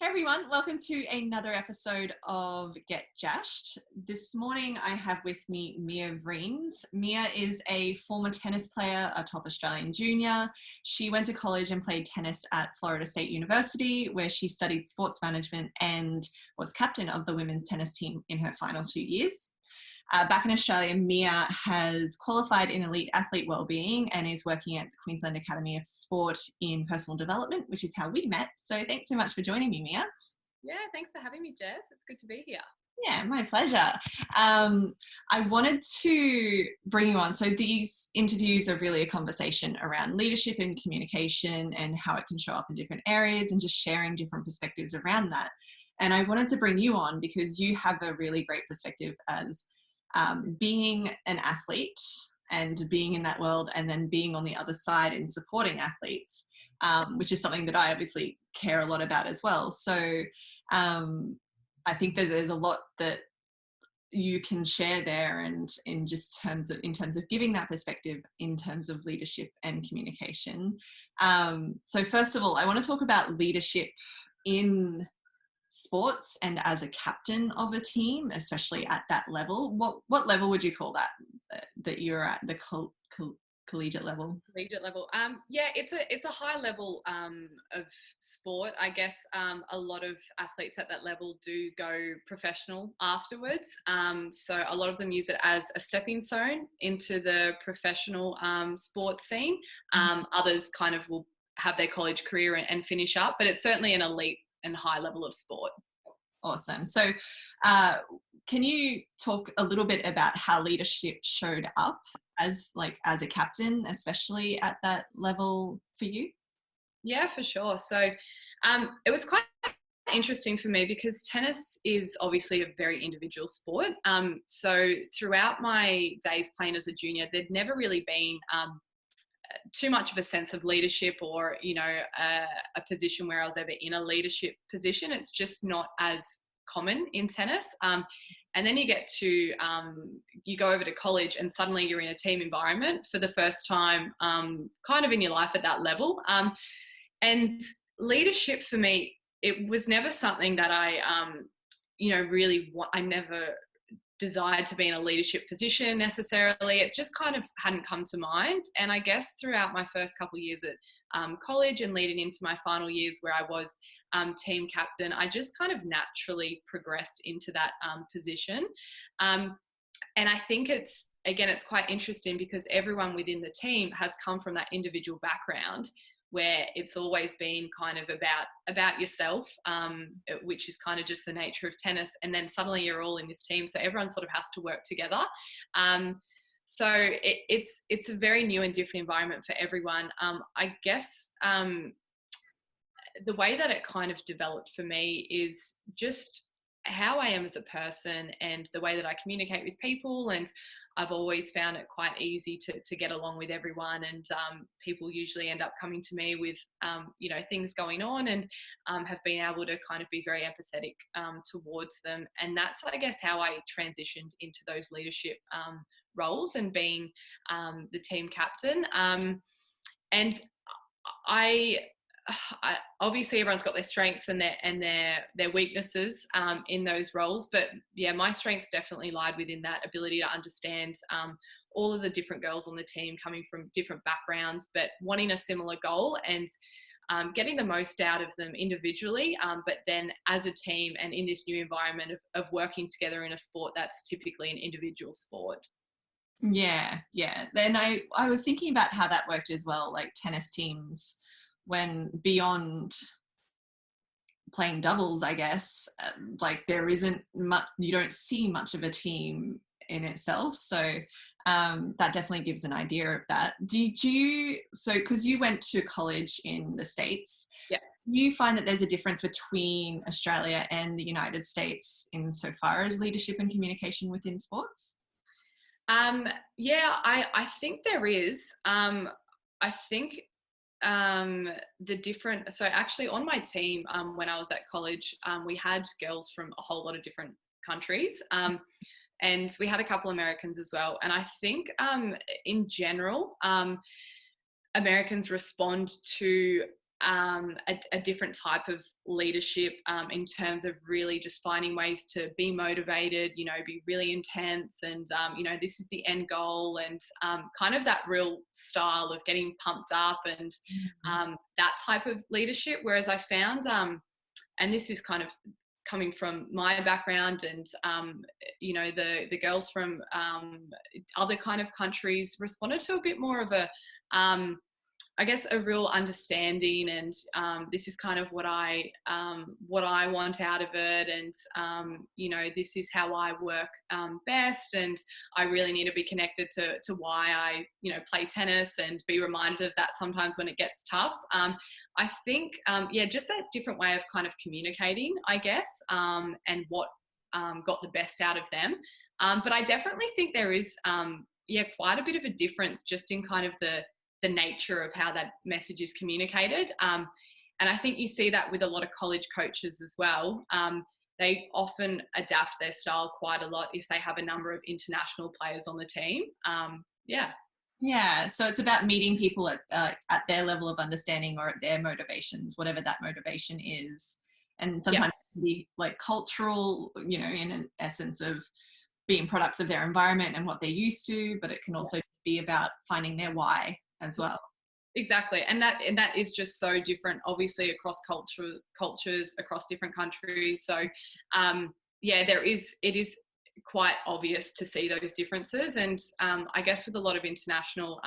Hey everyone, welcome to another episode of Get Jashed. This morning I have with me Mia Vriens. Mia is a former tennis player, a top Australian junior. She went to college and played tennis at Florida State University, where she studied sports management and was captain of the women's tennis team in her final 2 years. Back in Australia, Mia has qualified in elite athlete wellbeing and is working at the Queensland Academy of Sport in personal development, which is how we met. So thanks so much for joining me, Mia. Yeah, thanks for having me, Jess. It's good to be here. Yeah, my pleasure. I wanted to bring you on. So these interviews are really a conversation around leadership and communication and how it can show up in different areas and just sharing different perspectives around that. And I wanted to bring you on because you have a really great perspective as being an athlete and being in that world, and then being on the other side and supporting athletes, which is something that I obviously care a lot about as well. So I think that there's a lot that you can share there, and in terms of giving that perspective in terms of leadership and communication. So first of all, I want to talk about leadership in sports and as a captain of a team, especially at that level. What level would you call that you're at, the collegiate level? Collegiate level. Yeah, it's a high level of sport. I guess a lot of athletes at that level do go professional afterwards. So a lot of them use it as a stepping stone into the professional sports scene. Others kind of will have their college career and finish up, but it's certainly an elite and high level of sport. Awesome. So can you talk a little bit about how leadership showed up as a captain, especially at that level for you? Yeah, for sure. So it was quite interesting for me because tennis is obviously a very individual sport. So throughout my days playing as a junior, there'd never really been too much of a sense of leadership or, a position where I was ever in a leadership position. It's just not as common in tennis. And then you get to, you go over to college and suddenly you're in a team environment for the first time, kind of in your life at that level. And leadership for me, it was never something that I never desired to be in a leadership position necessarily. It just kind of hadn't come to mind. And I guess throughout my first couple of years at college and leading into my final years where I was team captain, I just kind of naturally progressed into that position. And I think it's quite interesting because everyone within the team has come from that individual background where it's always been kind of about yourself, which is kind of just the nature of tennis. And then suddenly you're all in this team. So everyone sort of has to work together. So it's a very new and different environment for everyone. I guess the way that it kind of developed for me is just how I am as a person and the way that I communicate with people. And I've always found it quite easy to get along with everyone, and people usually end up coming to me with things going on, and have been able to kind of be very empathetic towards them. And that's, I guess, how I transitioned into those leadership roles and being the team captain. And I obviously everyone's got their strengths and their weaknesses in those roles, but yeah, my strengths definitely lied within that ability to understand all of the different girls on the team coming from different backgrounds, but wanting a similar goal and getting the most out of them individually, but then as a team and in this new environment of working together in a sport that's typically an individual sport. Yeah. Then I was thinking about how that worked as well, like tennis teams, when beyond playing doubles, I guess, there isn't much, you don't see much of a team in itself. So that definitely gives an idea of that. Because you went to college in the States, yeah, do you find that there's a difference between Australia and the United States insofar as leadership and communication within sports? Yeah, I think there is. I think so actually on my team, when I was at college, we had girls from a whole lot of different countries, and we had a couple Americans as well. And I think in general, Americans respond to a different type of leadership, in terms of really just finding ways to be motivated, you know, be really intense, and you know, this is the end goal, and kind of that real style of getting pumped up, and Mhm. that type of leadership. Whereas I found, and this is kind of coming from my background, and you know, the girls from other kind of countries responded to a bit more of a, I guess, a real understanding, and this is kind of what I want out of it, and you know, this is how I work best, and I really need to be connected to why I, you know, play tennis, and be reminded of that sometimes when it gets tough. I think, yeah, just that different way of kind of communicating, I guess, and what got the best out of them. But I definitely think there is, yeah, quite a bit of a difference just in kind of the nature of how that message is communicated. And I think you see that with a lot of college coaches as well. They often adapt their style quite a lot if they have a number of international players on the team. Yeah. Yeah, so it's about meeting people at their level of understanding or at their motivations, whatever that motivation is. And Yeah. sometimes it can be like cultural, you know, in an essence of being products of their environment and what they're used to, but it can also just be about finding their why as well. Exactly, and that is just so different, obviously, across cultures, across different countries. So, yeah, it is quite obvious to see those differences, and I guess with a lot of international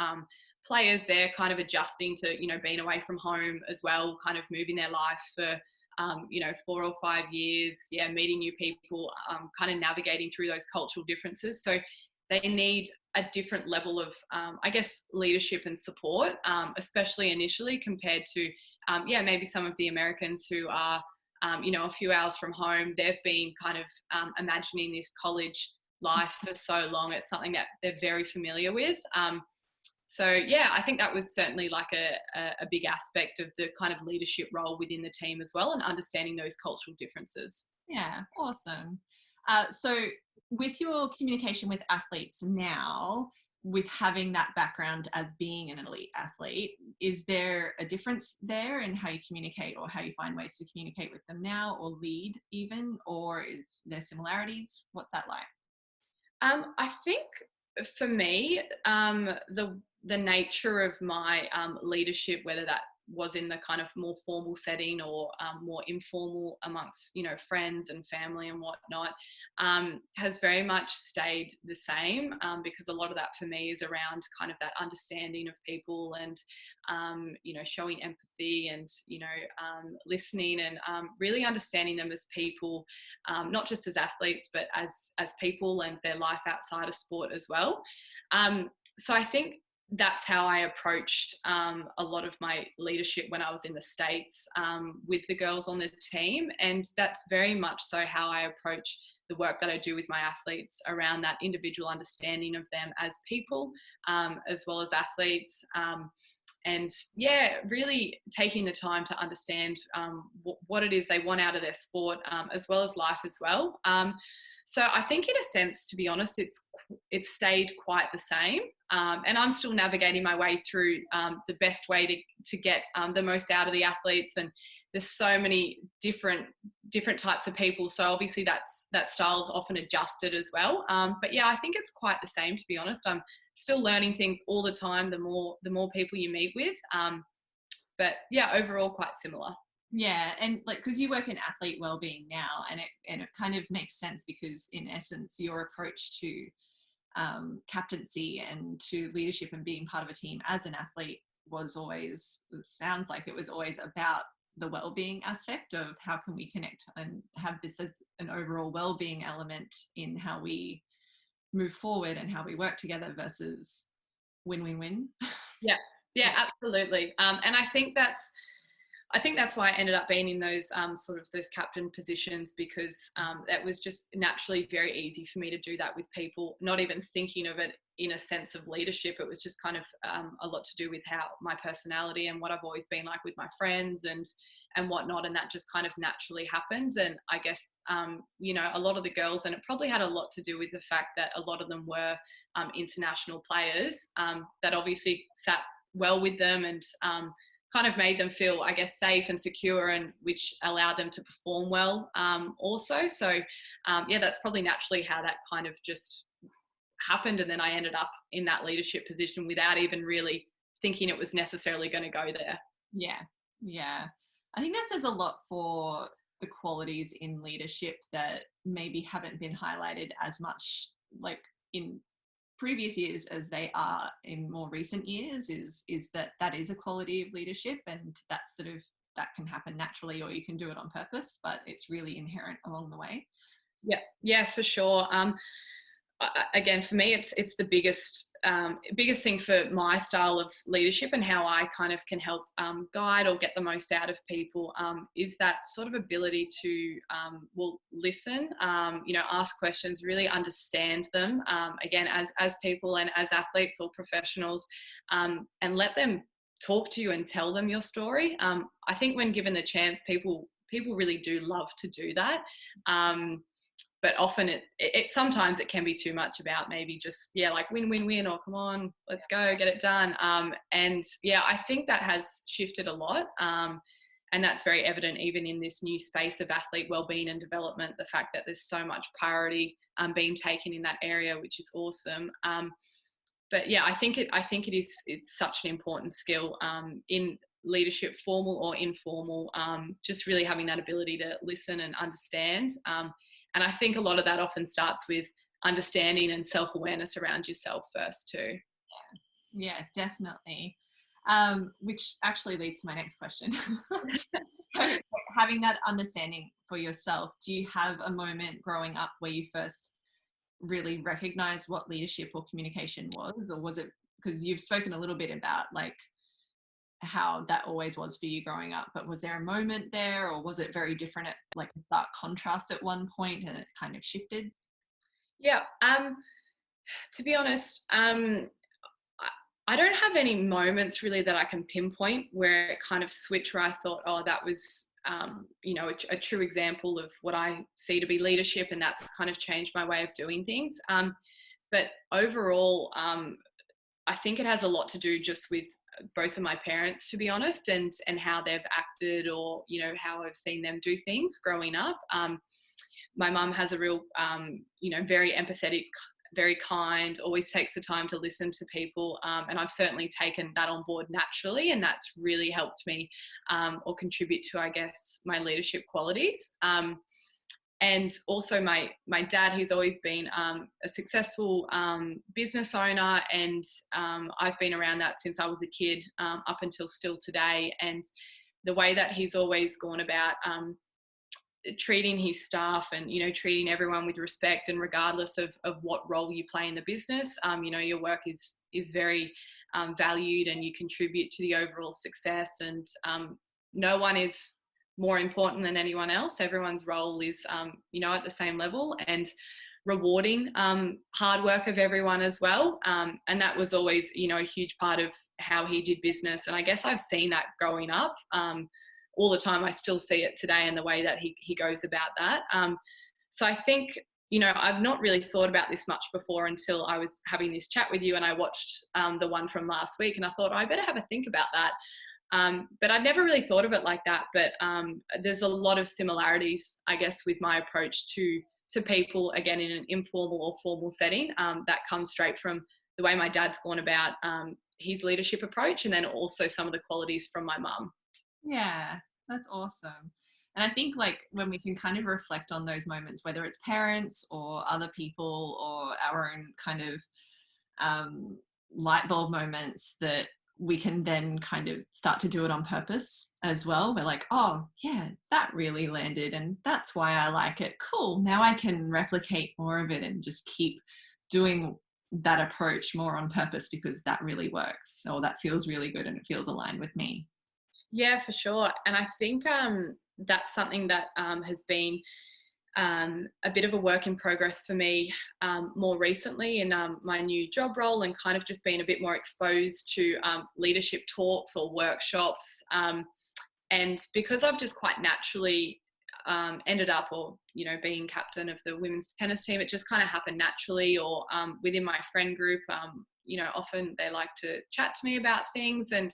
players, they're kind of adjusting to, you know, being away from home as well, kind of moving their life for, you know, 4 or 5 years, yeah, meeting new people, kind of navigating through those cultural differences. So they need a different level of, I guess, leadership and support, especially initially, compared to, yeah, maybe some of the Americans who are, you know, a few hours from home. They've been kind of imagining this college life for so long. It's something that they're very familiar with. So yeah, I think that was certainly like a big aspect of the kind of leadership role within the team as well, and understanding those cultural differences. Yeah, awesome. So with your communication with athletes now, with having that background as being an elite athlete, is there a difference there in how you communicate or how you find ways to communicate with them now or lead even, or is there similarities? What's that like? I think for me, the nature of my leadership, whether that was in the kind of more formal setting or more informal amongst, you know, friends and family and whatnot, has very much stayed the same, because a lot of that for me is around kind of that understanding of people, and you know, showing empathy, and you know, listening, and really understanding them as people, not just as athletes, but as people and their life outside of sport as well. So I think that's how I approached a lot of my leadership when I was in the States, with the girls on the team. And that's very much so how I approach the work that I do with my athletes, around that individual understanding of them as people, as well as athletes. And yeah, really taking the time to understand what it is they want out of their sport, as well as life as well. So I think, in a sense, to be honest, it's stayed quite the same, and I'm still navigating my way through the best way to get the most out of the athletes. And there's so many different types of people, so obviously that style is often adjusted as well. But yeah, I think it's quite the same, to be honest. I'm still learning things all the time, the more people you meet with. But yeah, overall quite similar. Yeah, and like because you work in athlete well-being now, and it kind of makes sense because in essence your approach to captaincy and to leadership and being part of a team as an athlete sounds like it was always about the well-being aspect of how can we connect and have this as an overall well-being element in how we move forward and how we work together versus win-win-win. Yeah, yeah, Yeah. absolutely. And I think that's why I ended up being in those sort of those captain positions, because that was just naturally very easy for me to do that with people, not even thinking of it in a sense of leadership. It was just kind of a lot to do with how my personality and what I've always been like with my friends and whatnot, and that just kind of naturally happened. And I guess you know, a lot of the girls, and it probably had a lot to do with the fact that a lot of them were international players, that obviously sat well with them, and kind of made them feel, I guess, safe and secure, and which allowed them to perform well also. So yeah, that's probably naturally how that kind of just happened. And then I ended up in that leadership position without even really thinking it was necessarily going to go there. Yeah. Yeah. I think that says a lot for the qualities in leadership that maybe haven't been highlighted as much like in previous years as they are in more recent years, is that is a quality of leadership, and that's sort of, that can happen naturally or you can do it on purpose, but it's really inherent along the way. Yeah, for sure. Again, for me, it's the biggest thing for my style of leadership and how I kind of can help guide or get the most out of people, is that sort of ability to listen, ask questions, really understand them, again, as people and as athletes or professionals, and let them talk to you and tell them your story. I think when given the chance, people really do love to do that. But often it sometimes it can be too much about maybe just, yeah, like win, or come on, let's go get it done. And yeah, I think that has shifted a lot. And that's very evident even in this new space of athlete wellbeing and development, the fact that there's so much priority being taken in that area, which is awesome. But yeah, I think it's such an important skill in leadership, formal or informal, just really having that ability to listen and understand. And I think a lot of that often starts with understanding and self-awareness around yourself first too. Yeah, definitely. Which actually leads to my next question. So, having that understanding for yourself, do you have a moment growing up where you first really recognized what leadership or communication was, or was it, because you've spoken a little bit about like how that always was for you growing up, but was there a moment there, or was it very different at like a stark contrast at one point and it kind of shifted? Yeah. To be honest, I don't have any moments really that I can pinpoint where it kind of switched, where I thought, oh, that was, a true example of what I see to be leadership, and that's kind of changed my way of doing things. But overall, I think it has a lot to do just with both of my parents, to be honest, and how they've acted, or how I've seen them do things growing up. My mum has a real very empathetic, very kind, always takes the time to listen to people, and I've certainly taken that on board naturally, and that's really helped me or contribute to, I guess, my leadership qualities. And also my dad, he's always been a successful business owner, and I've been around that since I was a kid up until still today. And the way that he's always gone about treating his staff and treating everyone with respect, and regardless of what role you play in the business, your work is very valued, and you contribute to the overall success, and no one is more important than anyone else. Everyone's role is at the same level, and rewarding hard work of everyone as well, and that was always a huge part of how he did business. And I guess I've seen that growing up all the time. I still see it today in the way that he goes about that. So I think I've not really thought about this much before until I was having this chat with you, and I watched the one from last week, and I thought, I better have a think about that. But I'd never really thought of it like that. But there's a lot of similarities, I guess, with my approach to people, again, in an informal or formal setting, that comes straight from the way my dad's gone about his leadership approach, and then also some of the qualities from my mum. Yeah, that's awesome. And I think like when we can kind of reflect on those moments, whether it's parents or other people or our own kind of light bulb moments, that we can then kind of start to do it on purpose as well. We're like, oh yeah, that really landed, and that's why I like it. Cool. Now I can replicate more of it and just keep doing that approach more on purpose, because that really works, or that feels really good and it feels aligned with me. Yeah, for sure. And I think that's something that has been a bit of a work in progress for me more recently in my new job role, and kind of just being a bit more exposed to leadership talks or workshops. And because I've just quite naturally ended up, or being captain of the women's tennis team, it just kind of happened naturally, or within my friend group, often they like to chat to me about things. And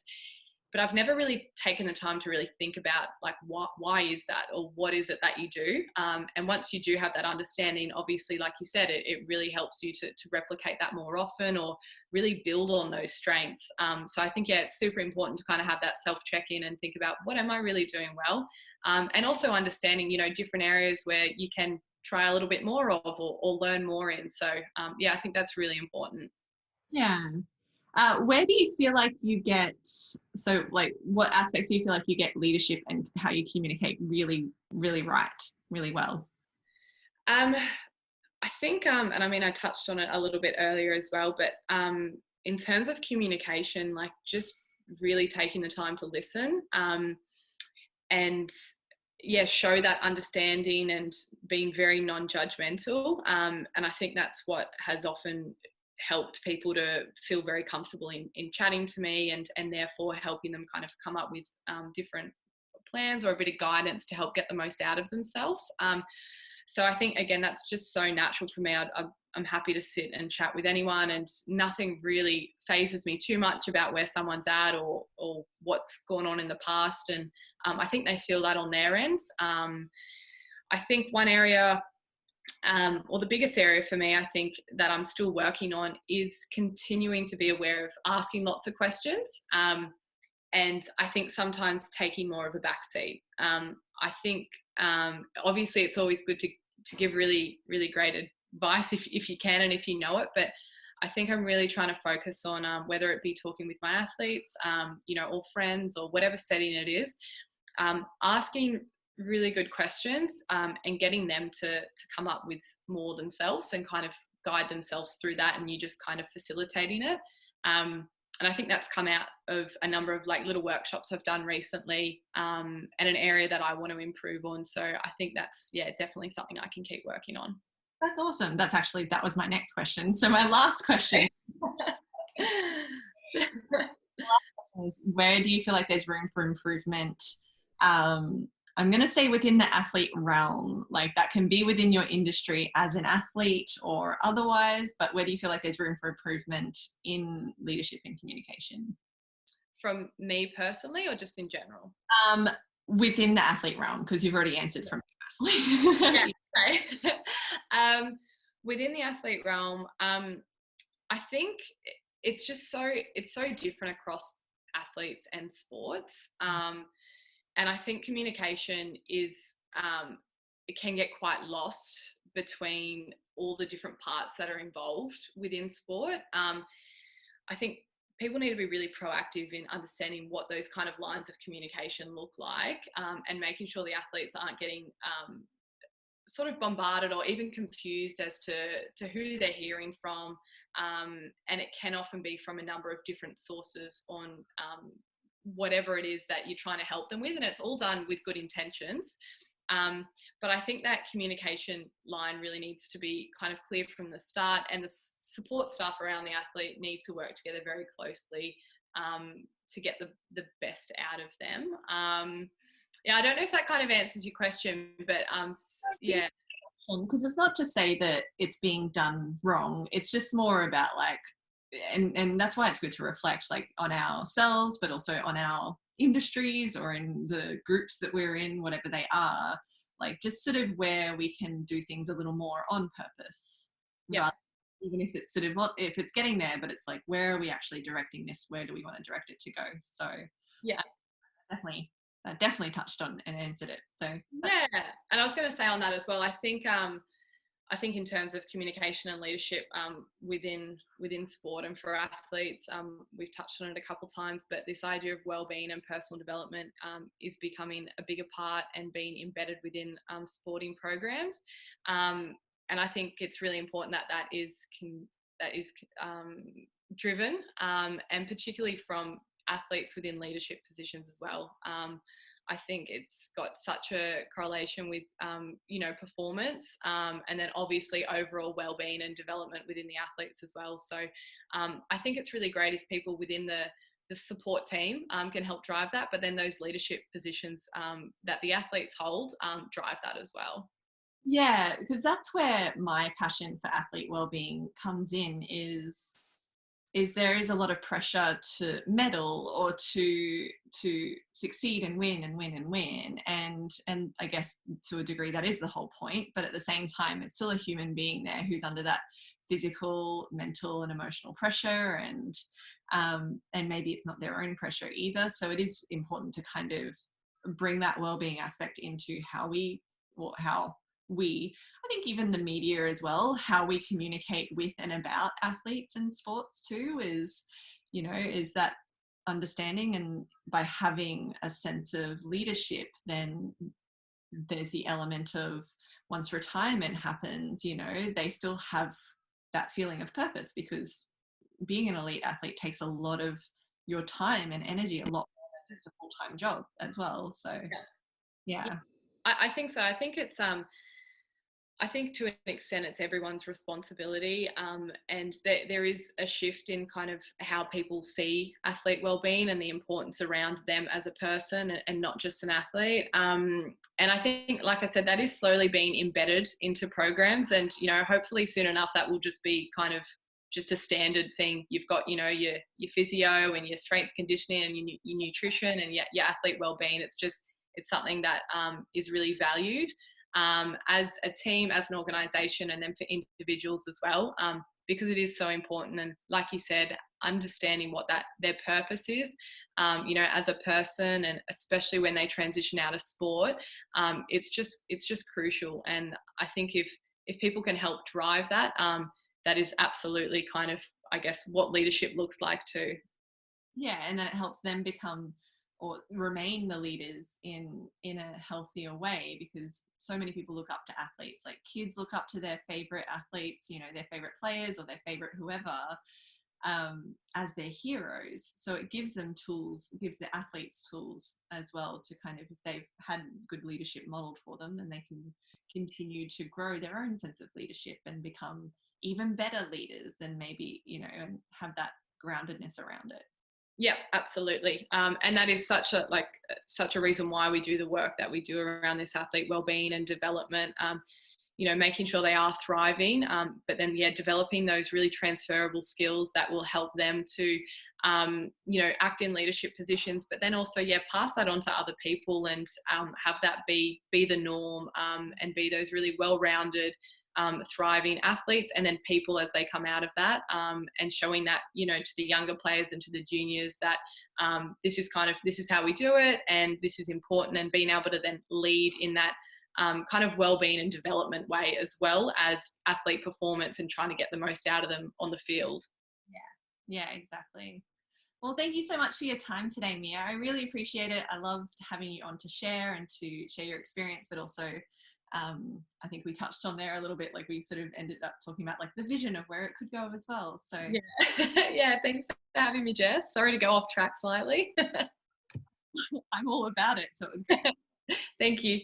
but I've never really taken the time to really think about like why is that, or what is it that you do. And once you do have that understanding, obviously, like you said, it really helps you to replicate that more often, or really build on those strengths. So I think, yeah, it's super important to kind of have that self check-in and think about, what am I really doing well? And also understanding, different areas where you can try a little bit more of, or learn more in. So yeah, I think that's really important. Yeah. Where do you feel like you get, so like what aspects do you feel like you get leadership and how you communicate really, really right, really well? Um, I think, and I mean, I touched on it a little bit earlier as well, but in terms of communication, like just really taking the time to listen, and yeah, show that understanding and being very non-judgmental. And I think that's what has often helped people to feel very comfortable in chatting to me, and therefore helping them kind of come up with different plans or a bit of guidance to help get the most out of themselves. So I think, again, that's just so natural for me. I'm happy to sit and chat with anyone, and nothing really phases me too much about where someone's at, or what's gone on in the past. And I think they feel that on their end. I think one area, or the biggest area for me, I think that I'm still working on, is continuing to be aware of asking lots of questions. And I think sometimes taking more of a backseat. I think obviously it's always good to give really, really great advice if you can and if you know it, but I think I'm really trying to focus on whether it be talking with my athletes, or friends, or whatever setting it is, asking really good questions, and getting them to come up with more themselves and kind of guide themselves through that, and you just kind of facilitating it. And I think that's come out of a number of like little workshops I've done recently, and an area that I want to improve on. So I think that's, yeah, definitely something I can keep working on. That's awesome. That was my next question. So my last question is, where do you feel like there's room for improvement? I'm going to say within the athlete realm, like that can be within your industry as an athlete or otherwise, but where do you feel like there's room for improvement in leadership and communication? From me personally, or just in general? Um, Within the athlete realm, because you've already answered from me Yeah, personally. okay. Within the athlete realm, I think it's so different across athletes and sports. And I think communication is, it can get quite lost between all the different parts that are involved within sport. I think people need to be really proactive in understanding what those kind of lines of communication look like, and making sure the athletes aren't getting sort of bombarded or even confused as to who they're hearing from. And it can often be from a number of different sources on whatever it is that you're trying to help them with, and it's all done with good intentions. But I think that communication line really needs to be kind of clear from the start, and the support staff around the athlete need to work together very closely to get the best out of them. Yeah, I don't know if that kind of answers your question, but yeah. Because it's not to say that it's being done wrong. It's just more about like, and that's why it's good to reflect like on ourselves, but also on our industries or in the groups that we're in, whatever they are, like just sort of where we can do things a little more on purpose. Yeah. Even if it's sort of, if it's getting there, but it's like, where are we actually directing this? Where do we want to direct it to go? So Yeah. definitely touched on and answered it. So Yeah, and I was going to say on that as well, I think in terms of communication and leadership, within sport and for athletes, we've touched on it a couple of times, but this idea of wellbeing and personal development is becoming a bigger part and being embedded within sporting programs. And I think it's really important that is driven, and particularly from athletes within leadership positions as well. I think it's got such a correlation with, performance, and then obviously overall well-being and development within the athletes as well. So I think it's really great if people within the support team can help drive that, but then those leadership positions that the athletes hold drive that as well. yeah, because that's where my passion for athlete wellbeing comes in, is there is a lot of pressure to medal or to succeed and win and win and win, and I guess to a degree that is the whole point, but at the same time it's still a human being there who's under that physical, mental and emotional pressure, and maybe it's not their own pressure either. So it is important to kind of bring that well-being aspect into how we, I think even the media as well, how we communicate with and about athletes and sports too, is, is that understanding. And by having a sense of leadership, then there's the element of, once retirement happens, they still have that feeling of purpose, because being an elite athlete takes a lot of your time and energy, a lot more than just a full-time job as well. So yeah. I think so. I think it's I think to an extent it's everyone's responsibility, and there is a shift in kind of how people see athlete wellbeing and the importance around them as a person, and not just an athlete. And I think, like I said, that is slowly being embedded into programs, and hopefully soon enough that will just be kind of just a standard thing. You've got your physio and your strength conditioning and your nutrition and your athlete wellbeing. It's something that is really valued as a team, as an organization, and then for individuals as well, because it is so important. And like you said, understanding what their purpose is, as a person, and especially when they transition out of sport, it's just crucial. And I think if people can help drive that, that is absolutely kind of, I guess, what leadership looks like too. Yeah, and then it helps them become or remain the leaders in a healthier way, because so many people look up to athletes. Like kids look up to their favorite athletes, their favorite players or their favorite whoever, as their heroes. So it gives them tools, it gives the athletes tools as well to kind of, if they've had good leadership modeled for them, then they can continue to grow their own sense of leadership and become even better leaders than maybe, and have that groundedness around it. Yeah, absolutely. And that is such a reason why we do the work that we do around this athlete wellbeing and development. Making sure they are thriving, but then developing those really transferable skills that will help them to, act in leadership positions, but then also pass that on to other people, and have that be the norm, and be those really well-rounded, thriving athletes, and then people as they come out of that, and showing that to the younger players and to the juniors that this is how we do it, and this is important, and being able to then lead in that kind of well-being and development way, as well as athlete performance and trying to get the most out of them on the field. Yeah, exactly. Well, thank you so much for your time today, Mia. I really appreciate it. I loved having you on to share your experience, but also I think we touched on there a little bit, like we sort of ended up talking about like the vision of where it could go as well. So yeah, thanks for having me, Jess. Sorry to go off track slightly. I'm all about it. So it was great. Thank you.